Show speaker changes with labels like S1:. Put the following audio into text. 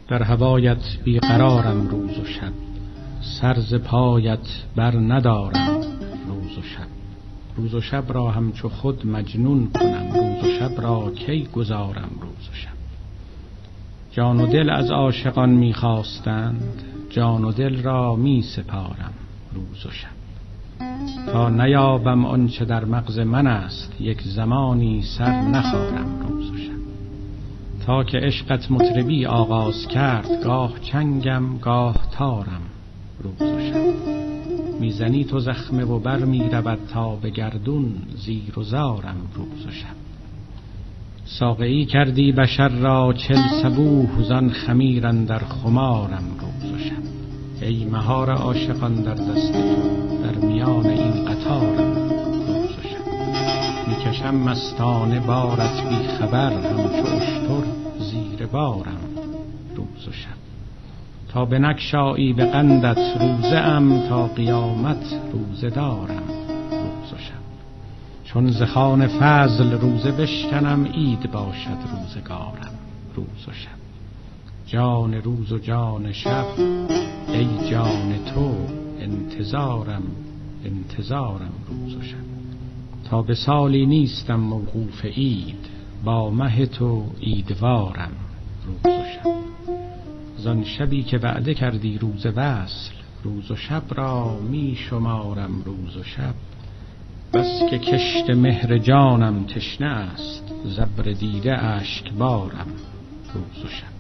S1: در هوایت بیقرارم روز و شب، سر ز پایت بر ندارم روز و شب. روز و شب را همچو خود مجنون کنم، روز و شب را کی گذارم روز و شب. جان و دل از عاشقان میخواستند، جان و دل را می سپارم روز و شب. تا نیابم آنچه در مغز من است، یک زمانی سر نخارم روز و شب. تا که عشقت مطربی آغاز کرد، گاه چنگم گاه تارم روز و شب. میزنی تو زخمه و بر میرود تا به گردون، زیر و زارم روز و شب. ساقیی کردی بشر را 40 صبوح، زان خمیر اندر خمارم روز و شب. ای مهار عاشقان در دست تو، در میان این قطارم روز و شب. میکشم مستانه بارت بی خبر، همچو اشتر زیر بارم روز و شب. تا بنگشایی به قندت روزه ام، تا قیامت روزه دارم روز و شب. چون ز خوان فضل روزه بشکنم، عید باشد روزگارم روز و شب. جان روز و جان شب، ای جان تو انتظارم انتظارم روز و شب. تا به سالی نیستم موقوف عید، با مه تو عیدوارم روز و شب. زان شبی که وعده کردی روز وصل، روز و شب را می شمارم روز و شب. بس که کشت مهر جانم تشنه است، ز ابر دیده اشکبارم روز و شب.